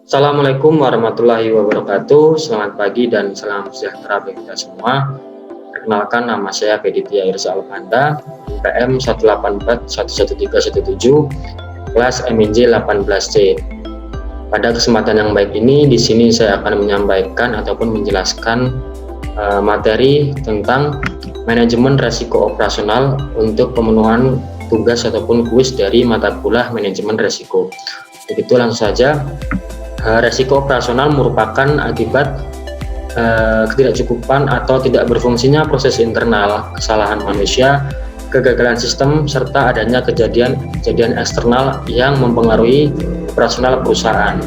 Assalamualaikum warahmatullahi wabarakatuh. Selamat pagi dan salam sejahtera bagi kita semua. Perkenalkan, nama saya Feditia Irsa Alfanda, PM 184-11317, kelas MIJ 18C. Pada kesempatan yang baik ini, di sini saya akan menyampaikan ataupun menjelaskan materi tentang manajemen resiko operasional untuk pemenuhan tugas ataupun kuis dari mata kuliah manajemen resiko. Begitu, langsung saja. Resiko operasional merupakan akibat ketidakcukupan atau tidak berfungsinya proses internal, kesalahan manusia, kegagalan sistem, serta adanya kejadian eksternal yang mempengaruhi operasional perusahaan.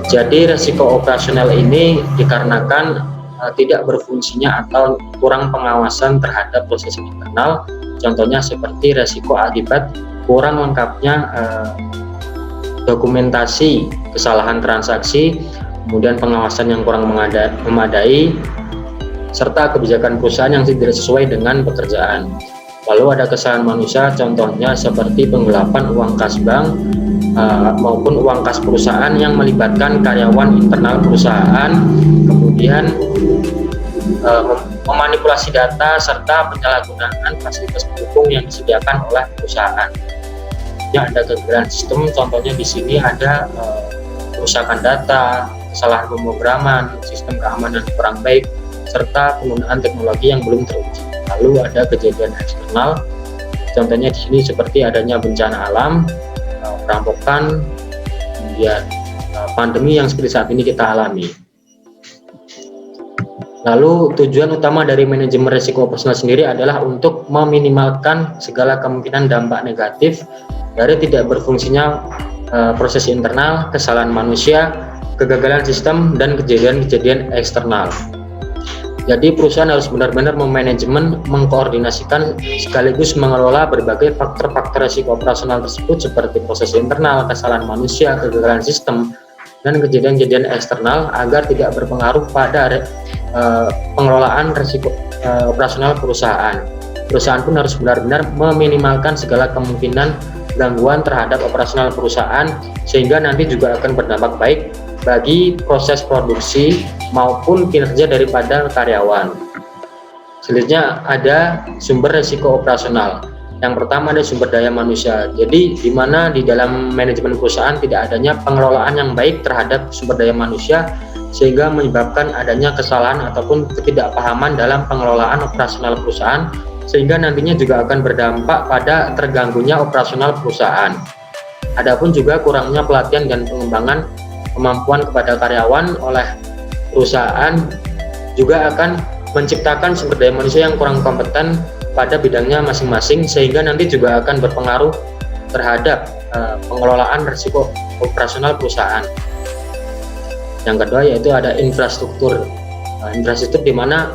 Jadi resiko operasional ini dikarenakan tidak berfungsinya atau kurang pengawasan terhadap proses internal. Contohnya seperti resiko akibat kurang lengkapnya dokumentasi kesalahan transaksi, kemudian pengawasan yang kurang memadai, serta kebijakan perusahaan yang tidak sesuai dengan pekerjaan. Lalu ada kesalahan manusia, contohnya seperti penggelapan uang kas bank maupun uang kas perusahaan yang melibatkan karyawan internal perusahaan, kemudian memanipulasi data serta penyalahgunaan fasilitas pendukung yang disediakan oleh perusahaan. Ada kegagalan sistem, contohnya di sini ada kerusakan data, kesalahan pemrograman, sistem keamanan kurang baik, serta penggunaan teknologi yang belum teruji. Lalu ada kejadian eksternal, contohnya di sini seperti adanya bencana alam, perampokan, kemudian pandemi yang seperti saat ini kita alami. Lalu tujuan utama dari manajemen risiko operasional sendiri adalah untuk meminimalkan segala kemungkinan dampak negatif dari tidak berfungsinya proses internal, kesalahan manusia, kegagalan sistem, dan kejadian-kejadian eksternal. Jadi perusahaan harus benar-benar memanajemen, mengkoordinasikan, sekaligus mengelola berbagai faktor-faktor risiko operasional tersebut seperti proses internal, kesalahan manusia, kegagalan sistem, dan kejadian-kejadian eksternal agar tidak berpengaruh pada pengelolaan risiko operasional perusahaan. Perusahaan pun harus benar-benar meminimalkan segala kemungkinan gangguan terhadap operasional perusahaan sehingga nanti juga akan berdampak baik bagi proses produksi maupun kinerja daripada karyawan. Selanjutnya ada sumber risiko operasional. Yang pertama ada sumber daya manusia. Jadi di mana di dalam manajemen perusahaan tidak adanya pengelolaan yang baik terhadap sumber daya manusia sehingga menyebabkan adanya kesalahan ataupun ketidakpahaman dalam pengelolaan operasional perusahaan sehingga nantinya juga akan berdampak pada terganggunya operasional perusahaan. Adapun juga kurangnya pelatihan dan pengembangan kemampuan kepada karyawan oleh perusahaan juga akan menciptakan sumber daya manusia yang kurang kompeten pada bidangnya masing-masing sehingga nanti juga akan berpengaruh terhadap pengelolaan risiko operasional perusahaan. Yang kedua yaitu ada infrastruktur. Infrastruktur di mana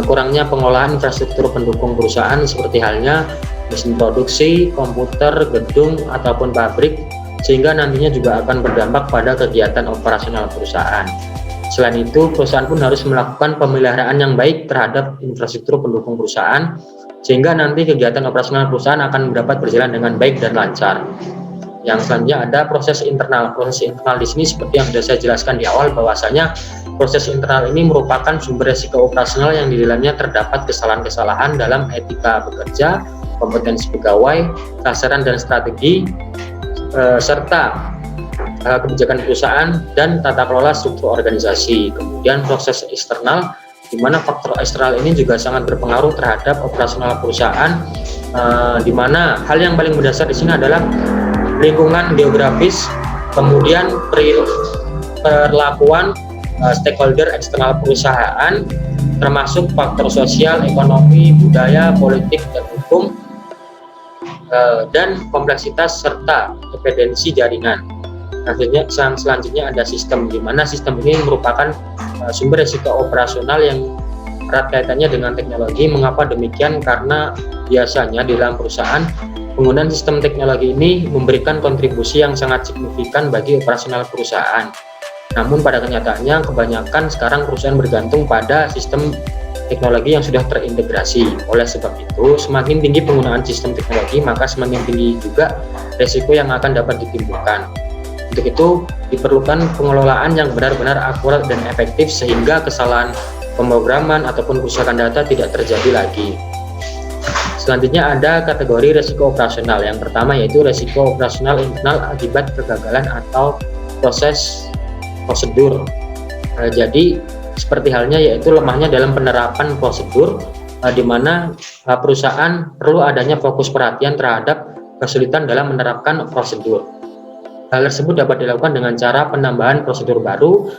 kurangnya pengelolaan infrastruktur pendukung perusahaan seperti halnya mesin produksi, komputer, gedung, ataupun pabrik sehingga nantinya juga akan berdampak pada kegiatan operasional perusahaan. Selain itu, perusahaan pun harus melakukan pemeliharaan yang baik terhadap infrastruktur pendukung perusahaan sehingga nanti kegiatan operasional perusahaan akan dapat berjalan dengan baik dan lancar. Yang selanjutnya ada proses internal. Proses internal di sini seperti yang sudah saya jelaskan di awal bahwasanya proses internal ini merupakan sumber risiko operasional yang di dalamnya terdapat kesalahan-kesalahan dalam etika bekerja, kompetensi pegawai, sasaran dan strategi, serta kebijakan perusahaan dan tata kelola struktur organisasi. Kemudian proses eksternal, di mana faktor eksternal ini juga sangat berpengaruh terhadap operasional perusahaan, di mana hal yang paling mendasar di sini adalah lingkungan geografis, kemudian perlakuan stakeholder eksternal perusahaan, termasuk faktor sosial, ekonomi, budaya, politik, dan hukum, dan kompleksitas serta dependensi jaringan. Selanjutnya ada sistem, di mana sistem ini merupakan sumber risiko operasional yang erat kaitannya dengan teknologi. Mengapa demikian? Karena biasanya di dalam perusahaan penggunaan sistem teknologi ini memberikan kontribusi yang sangat signifikan bagi operasional perusahaan. Namun pada kenyataannya kebanyakan sekarang perusahaan bergantung pada sistem teknologi yang sudah terintegrasi. Oleh sebab itu, semakin tinggi penggunaan sistem teknologi, maka semakin tinggi juga risiko yang akan dapat ditimbulkan. Untuk itu diperlukan pengelolaan yang benar-benar akurat dan efektif sehingga kesalahan pemrograman ataupun kerusakan data tidak terjadi lagi. Selanjutnya ada kategori resiko operasional. Yang pertama yaitu resiko operasional internal akibat kegagalan atau proses prosedur. Jadi seperti halnya yaitu lemahnya dalam penerapan prosedur, di mana perusahaan perlu adanya fokus perhatian terhadap kesulitan dalam menerapkan prosedur. Hal tersebut dapat dilakukan dengan cara penambahan prosedur baru,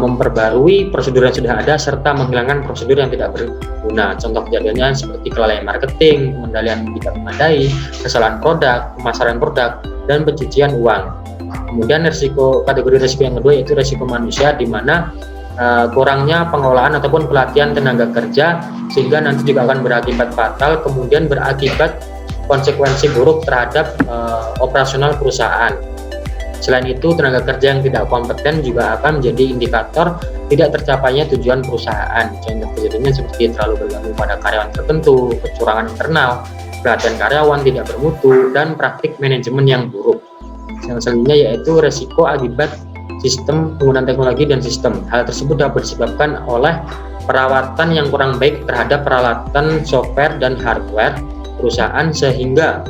memperbarui prosedur yang sudah ada, serta menghilangkan prosedur yang tidak berguna. Contoh kejadiannya seperti kelalaian marketing, pengendalian tidak memadai, kesalahan produk, pemasaran produk, dan pencucian uang. Kemudian kategori risiko yang kedua yaitu risiko manusia, di mana kurangnya pengelolaan ataupun pelatihan tenaga kerja sehingga nanti juga akan berakibat fatal, kemudian berakibat konsekuensi buruk terhadap operasional perusahaan. Selain itu, tenaga kerja yang tidak kompeten juga akan menjadi indikator tidak tercapainya tujuan perusahaan. Contoh kejadiannya seperti terlalu bergantung pada karyawan tertentu, kecurangan internal, pelatihan karyawan tidak bermutu, dan praktik manajemen yang buruk. Yang selanjutnya yaitu resiko akibat sistem penggunaan teknologi dan sistem. Hal tersebut dapat disebabkan oleh perawatan yang kurang baik terhadap peralatan software dan hardware perusahaan, sehingga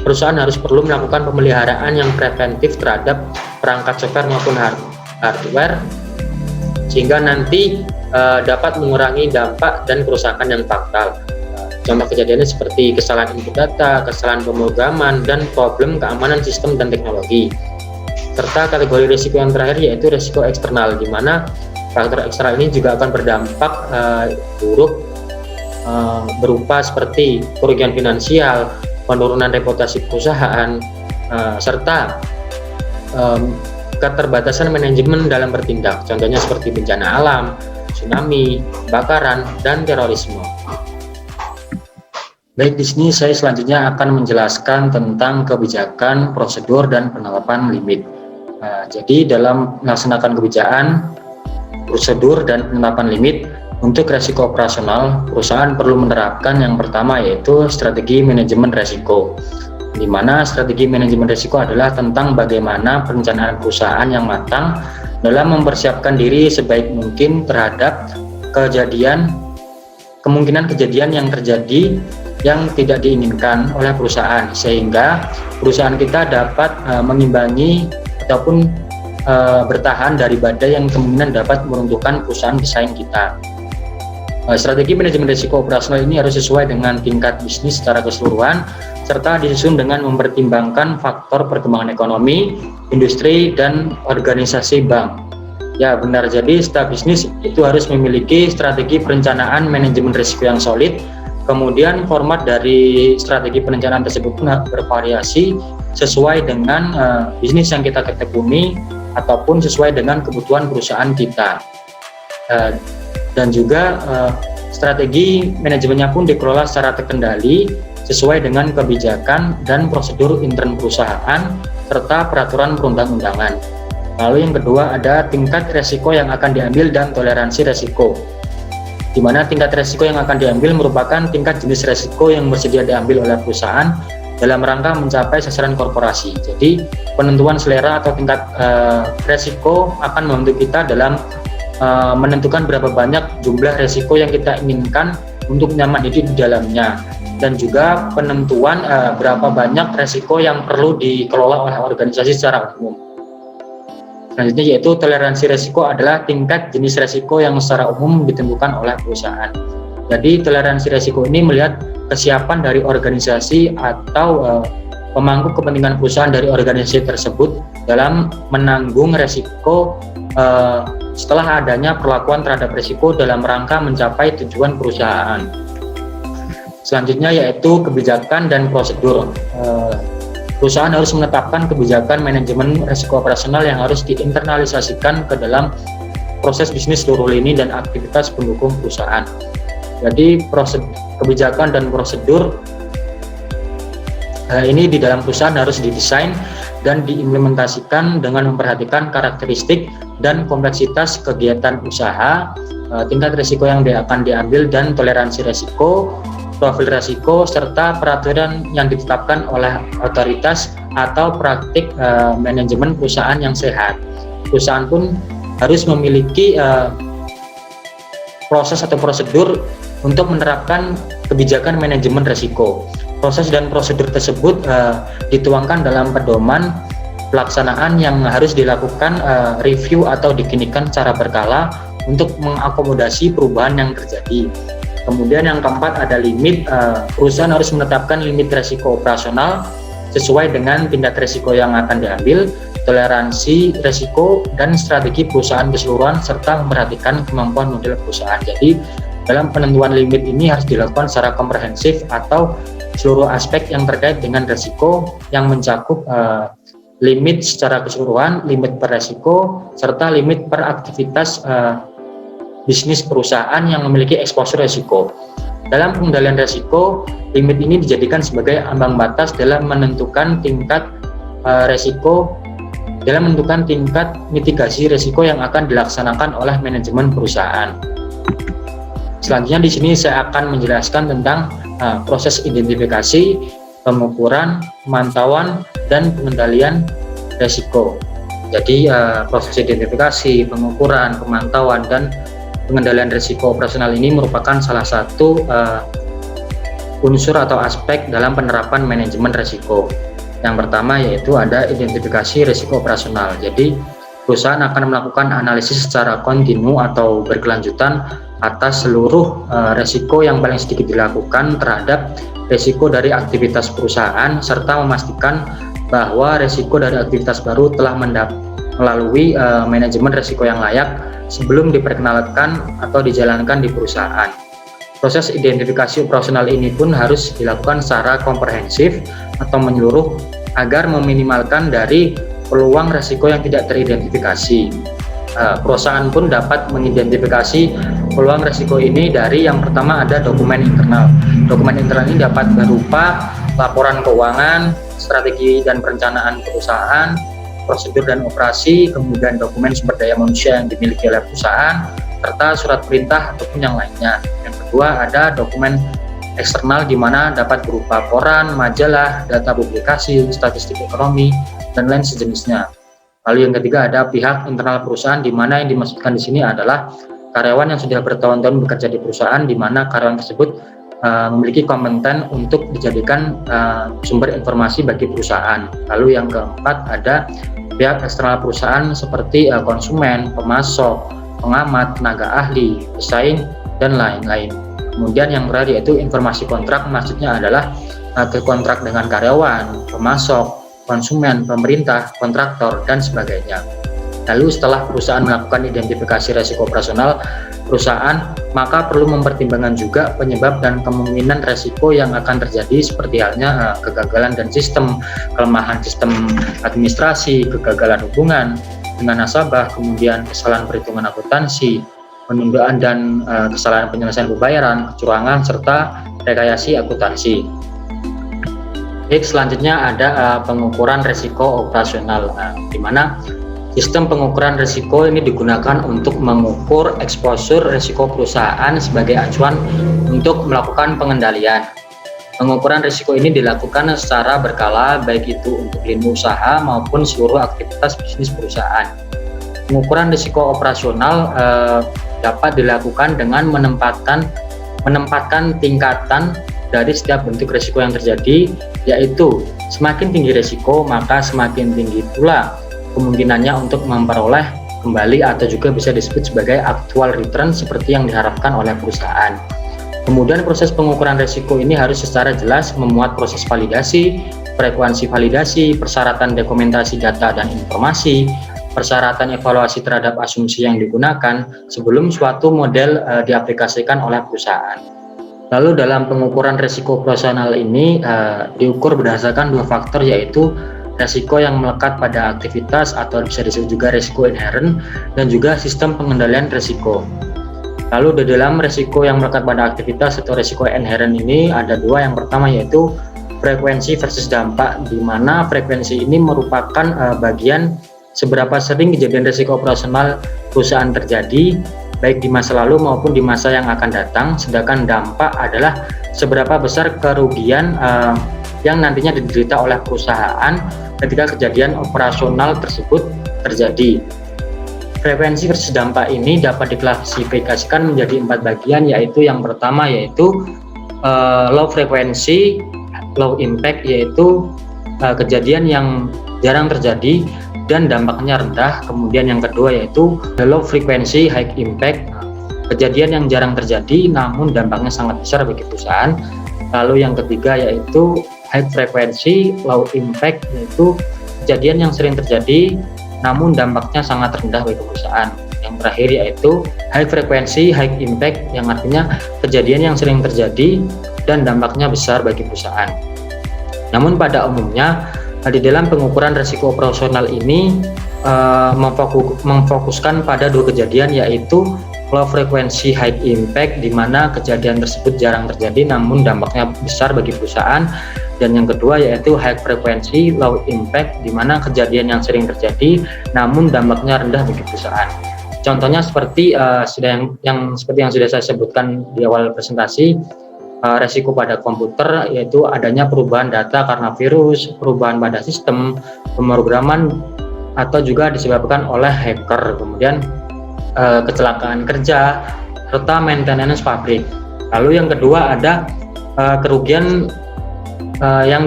perusahaan harus perlu melakukan pemeliharaan yang preventif terhadap perangkat software maupun hardware, sehingga nanti dapat mengurangi dampak dan kerusakan yang fatal. Contoh kejadiannya seperti kesalahan input data, kesalahan pemrograman, dan problem keamanan sistem dan teknologi. Serta kategori risiko yang terakhir yaitu risiko eksternal, di mana faktor eksternal ini juga akan berdampak buruk berupa seperti kerugian finansial, penurunan reputasi perusahaan, serta keterbatasan manajemen dalam bertindak. Contohnya seperti bencana alam, tsunami, kebakaran, dan terorisme. Baik, di sini saya selanjutnya akan menjelaskan tentang kebijakan, prosedur, dan penerapan limit. Jadi dalam melaksanakan kebijakan, prosedur, dan penerapan limit untuk resiko operasional, perusahaan perlu menerapkan yang pertama yaitu strategi manajemen resiko, di mana strategi manajemen resiko adalah tentang bagaimana perencanaan perusahaan yang matang dalam mempersiapkan diri sebaik mungkin terhadap kemungkinan kejadian yang terjadi yang tidak diinginkan oleh perusahaan, sehingga perusahaan kita dapat mengimbangi ataupun bertahan dari badai yang kemungkinan dapat meruntuhkan perusahaan pesaing kita. Strategi manajemen risiko operasional ini harus sesuai dengan tingkat bisnis secara keseluruhan, serta disusun dengan mempertimbangkan faktor perkembangan ekonomi, industri, dan organisasi bank. Ya benar, jadi setiap bisnis itu harus memiliki strategi perencanaan manajemen risiko yang solid. Kemudian format dari strategi perencanaan tersebut pun bervariasi sesuai dengan bisnis yang kita tekuni ataupun sesuai dengan kebutuhan perusahaan kita. Dan juga strategi manajemennya pun dikelola secara terkendali sesuai dengan kebijakan dan prosedur intern perusahaan serta peraturan perundang-undangan. Lalu yang kedua ada tingkat resiko yang akan diambil dan toleransi resiko, di mana tingkat resiko yang akan diambil merupakan tingkat jenis resiko yang bersedia diambil oleh perusahaan dalam rangka mencapai sasaran korporasi. Jadi penentuan selera atau tingkat resiko akan membantu kita dalam menentukan berapa banyak jumlah resiko yang kita inginkan untuk nyaman hidup di dalamnya, dan juga penentuan berapa banyak resiko yang perlu dikelola oleh organisasi secara umum. Selanjutnya yaitu toleransi resiko adalah tingkat jenis resiko yang secara umum ditentukan oleh perusahaan. Jadi toleransi resiko ini melihat kesiapan dari organisasi atau pemangku kepentingan perusahaan dari organisasi tersebut dalam menanggung resiko setelah adanya perlakuan terhadap risiko dalam rangka mencapai tujuan perusahaan. Selanjutnya yaitu kebijakan dan prosedur. Perusahaan harus menetapkan kebijakan manajemen risiko operasional yang harus diinternalisasikan ke dalam proses bisnis seluruh lini dan aktivitas pendukung perusahaan. Jadi kebijakan dan prosedur ini di dalam perusahaan harus didesain dan diimplementasikan dengan memperhatikan karakteristik dan kompleksitas kegiatan usaha, tingkat risiko yang akan diambil dan toleransi risiko, profil risiko, serta peraturan yang ditetapkan oleh otoritas atau praktik manajemen perusahaan yang sehat. Perusahaan pun harus memiliki proses atau prosedur untuk menerapkan kebijakan manajemen risiko. Proses dan prosedur tersebut dituangkan dalam pedoman pelaksanaan yang harus dilakukan review atau dikinikan secara berkala untuk mengakomodasi perubahan yang terjadi. Kemudian yang keempat ada limit. Perusahaan harus menetapkan limit risiko operasional sesuai dengan tindak risiko yang akan diambil, toleransi risiko, dan strategi perusahaan keseluruhan, serta memperhatikan kemampuan model perusahaan. Jadi dalam penentuan limit ini harus dilakukan secara komprehensif atau seluruh aspek yang terkait dengan risiko yang mencakup limit secara keseluruhan, limit per risiko, serta limit per aktivitas bisnis perusahaan yang memiliki eksposur risiko. Dalam pengendalian risiko, limit ini dijadikan sebagai ambang batas dalam menentukan tingkat tingkat mitigasi risiko yang akan dilaksanakan oleh manajemen perusahaan. Selanjutnya di sini saya akan menjelaskan tentang proses identifikasi, pengukuran, pemantauan, dan pengendalian risiko. Jadi proses identifikasi, pengukuran, pemantauan, dan pengendalian risiko operasional ini merupakan salah satu unsur atau aspek dalam penerapan manajemen risiko. Yang pertama yaitu ada identifikasi risiko operasional. Jadi perusahaan akan melakukan analisis secara kontinu atau berkelanjutan atas seluruh risiko yang paling sedikit dilakukan terhadap risiko dari aktivitas perusahaan, serta memastikan bahwa risiko dari aktivitas baru telah melalui manajemen risiko yang layak sebelum diperkenalkan atau dijalankan di perusahaan. Proses identifikasi operasional ini pun harus dilakukan secara komprehensif atau menyeluruh agar meminimalkan dari peluang risiko yang tidak teridentifikasi. Perusahaan pun dapat mengidentifikasi peluang risiko ini dari yang pertama ada dokumen internal. Dokumen internal ini dapat berupa laporan keuangan, strategi dan perencanaan perusahaan, prosedur dan operasi, kemudian dokumen sumber daya manusia yang dimiliki oleh perusahaan, serta surat perintah ataupun yang lainnya. Yang kedua ada dokumen eksternal di mana dapat berupa koran, majalah, data publikasi, statistik ekonomi, dan lain sejenisnya. Lalu yang ketiga ada pihak internal perusahaan, di mana yang dimaksudkan di sini adalah karyawan yang sudah bertahun-tahun bekerja di perusahaan, di mana karyawan tersebut memiliki kompeten untuk dijadikan sumber informasi bagi perusahaan. Lalu yang keempat ada pihak eksternal perusahaan seperti konsumen, pemasok, pengamat, tenaga ahli, pesaing, dan lain-lain. Kemudian yang terakhir yaitu informasi kontrak, maksudnya adalah kontrak dengan karyawan, pemasok, konsumen, pemerintah, kontraktor, dan sebagainya. Lalu setelah perusahaan melakukan identifikasi risiko operasional perusahaan, maka perlu mempertimbangkan juga penyebab dan kemungkinan risiko yang akan terjadi, seperti halnya kegagalan dan sistem, kelemahan sistem administrasi, kegagalan hubungan dengan nasabah, kemudian kesalahan perhitungan akuntansi, penundaan dan kesalahan penyelesaian pembayaran, kecurangan, serta rekayasa akuntansi. Baik, selanjutnya ada pengukuran risiko operasional, di mana sistem pengukuran risiko ini digunakan untuk mengukur eksposur risiko perusahaan sebagai acuan untuk melakukan pengendalian. Pengukuran risiko ini dilakukan secara berkala, baik itu untuk lini usaha maupun seluruh aktivitas bisnis perusahaan. Pengukuran risiko operasional dapat dilakukan dengan menempatkan tingkatan dari setiap bentuk risiko yang terjadi, yaitu semakin tinggi risiko maka semakin tinggi pula kemungkinannya untuk memperoleh kembali atau juga bisa disebut sebagai actual return seperti yang diharapkan oleh perusahaan. Kemudian proses pengukuran risiko ini harus secara jelas memuat proses validasi, frekuensi validasi, persyaratan dokumentasi data dan informasi, persyaratan evaluasi terhadap asumsi yang digunakan sebelum suatu model diaplikasikan oleh perusahaan. Lalu dalam pengukuran risiko operasional ini diukur berdasarkan dua faktor, yaitu risiko yang melekat pada aktivitas atau bisa disebut juga risiko inherent, dan juga sistem pengendalian risiko. Lalu di dalam risiko yang melekat pada aktivitas atau risiko inherent ini ada dua. Yang pertama yaitu frekuensi versus dampak, di mana frekuensi ini merupakan bagian seberapa sering kejadian risiko operasional perusahaan terjadi, baik di masa lalu maupun di masa yang akan datang. Sedangkan dampak adalah seberapa besar kerugian yang nantinya diderita oleh perusahaan ketika kejadian operasional tersebut terjadi. Frekuensi versus dampak ini dapat diklasifikasikan menjadi 4 bagian, yaitu yang pertama yaitu low frequency, low impact, yaitu kejadian yang jarang terjadi dan dampaknya rendah. Kemudian yang kedua yaitu low frequency, high impact, kejadian yang jarang terjadi namun dampaknya sangat besar bagi perusahaan. Lalu yang ketiga yaitu high frequency, low impact, yaitu kejadian yang sering terjadi namun dampaknya sangat rendah bagi perusahaan. Yang terakhir yaitu high frequency, high impact, yang artinya kejadian yang sering terjadi dan dampaknya besar bagi perusahaan. Namun pada umumnya di dalam pengukuran risiko operasional ini memfokuskan pada 2 kejadian, yaitu low frequency, high impact, di mana kejadian tersebut jarang terjadi namun dampaknya besar bagi perusahaan. Dan yang kedua yaitu high frequency, low impact, di mana kejadian yang sering terjadi namun dampaknya rendah bagi perusahaan. Contohnya seperti yang sudah saya sebutkan di awal presentasi, resiko pada komputer, yaitu adanya perubahan data karena virus, perubahan pada sistem, pemrograman, atau juga disebabkan oleh hacker, kemudian kecelakaan kerja, serta maintenance pabrik. Lalu yang kedua ada kerugian yang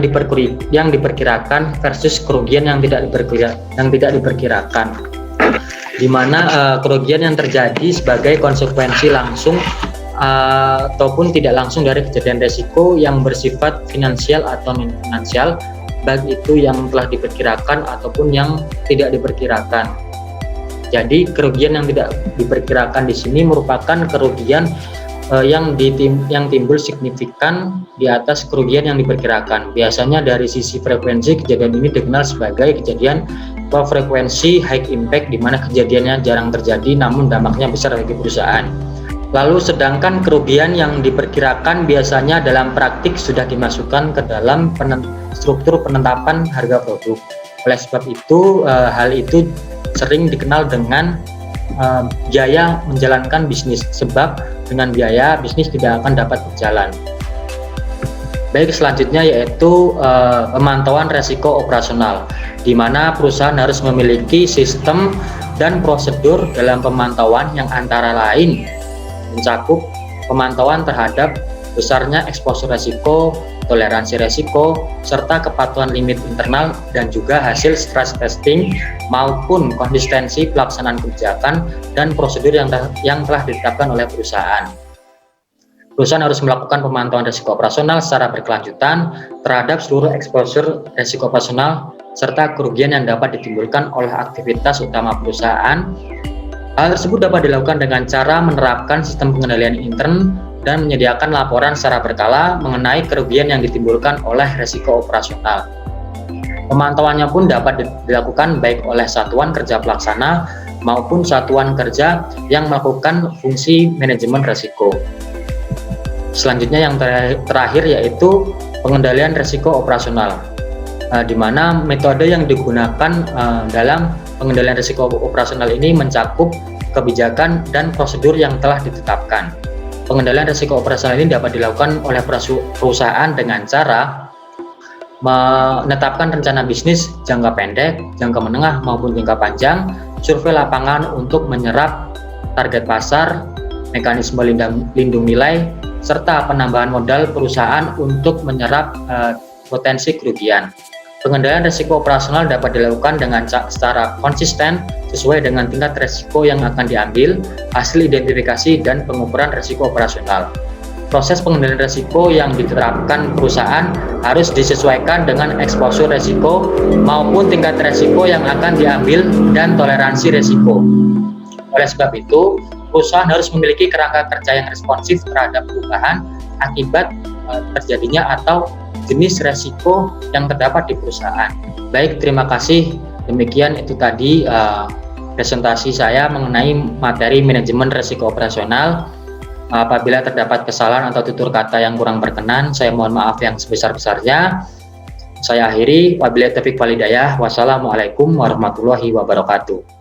diperkirakan versus kerugian yang tidak diperkirakan, di mana kerugian yang terjadi sebagai konsekuensi langsung ataupun tidak langsung dari kejadian resiko yang bersifat finansial atau non finansial, baik itu yang telah diperkirakan ataupun yang tidak diperkirakan. Jadi kerugian yang tidak diperkirakan di sini merupakan kerugian yang timbul signifikan di atas kerugian yang diperkirakan. Biasanya dari sisi frekuensi, kejadian ini dikenal sebagai kejadian low frekuensi, high impact, di mana kejadiannya jarang terjadi namun dampaknya besar bagi perusahaan. Lalu sedangkan kerugian yang diperkirakan biasanya dalam praktik sudah dimasukkan ke dalam struktur penetapan harga produk. Oleh sebab itu, hal itu sering dikenal dengan biaya menjalankan bisnis, sebab dengan biaya bisnis tidak akan dapat berjalan. Baik, selanjutnya yaitu pemantauan resiko operasional, di mana perusahaan harus memiliki sistem dan prosedur dalam pemantauan yang antara lain mencakup pemantauan terhadap besarnya eksposur resiko, toleransi resiko, serta kepatuhan limit internal, dan juga hasil stress testing maupun konsistensi pelaksanaan kebijakan dan prosedur yang telah ditetapkan oleh perusahaan. Perusahaan harus melakukan pemantauan risiko operasional secara berkelanjutan terhadap seluruh eksposur risiko operasional serta kerugian yang dapat ditimbulkan oleh aktivitas utama perusahaan. Hal tersebut dapat dilakukan dengan cara menerapkan sistem pengendalian intern dan menyediakan laporan secara berkala mengenai kerugian yang ditimbulkan oleh risiko operasional. Pemantauannya pun dapat dilakukan baik oleh satuan kerja pelaksana maupun satuan kerja yang melakukan fungsi manajemen risiko. Selanjutnya yang terakhir yaitu pengendalian risiko operasional, di mana metode yang digunakan dalam pengendalian risiko operasional ini mencakup kebijakan dan prosedur yang telah ditetapkan. Pengendalian risiko operasional ini dapat dilakukan oleh perusahaan dengan cara menetapkan rencana bisnis jangka pendek, jangka menengah maupun jangka panjang, survei lapangan untuk menyerap target pasar, mekanisme lindung nilai, serta penambahan modal perusahaan untuk menyerap potensi kerugian. Pengendalian risiko operasional dapat dilakukan dengan secara konsisten sesuai dengan tingkat risiko yang akan diambil, hasil identifikasi dan pengukuran risiko operasional. Proses pengendalian risiko yang diterapkan perusahaan harus disesuaikan dengan eksposur risiko maupun tingkat risiko yang akan diambil dan toleransi risiko. Oleh sebab itu, perusahaan harus memiliki kerangka kerja yang responsif terhadap perubahan akibat terjadinya atau jenis resiko yang terdapat di perusahaan. Baik, terima kasih. Demikian itu tadi presentasi saya mengenai materi manajemen risiko operasional. Apabila terdapat kesalahan atau tutur kata yang kurang berkenan, saya mohon maaf yang sebesar-besarnya. Saya akhiri. Wabillahi taufiq wal hidayah. Wassalamualaikum warahmatullahi wabarakatuh.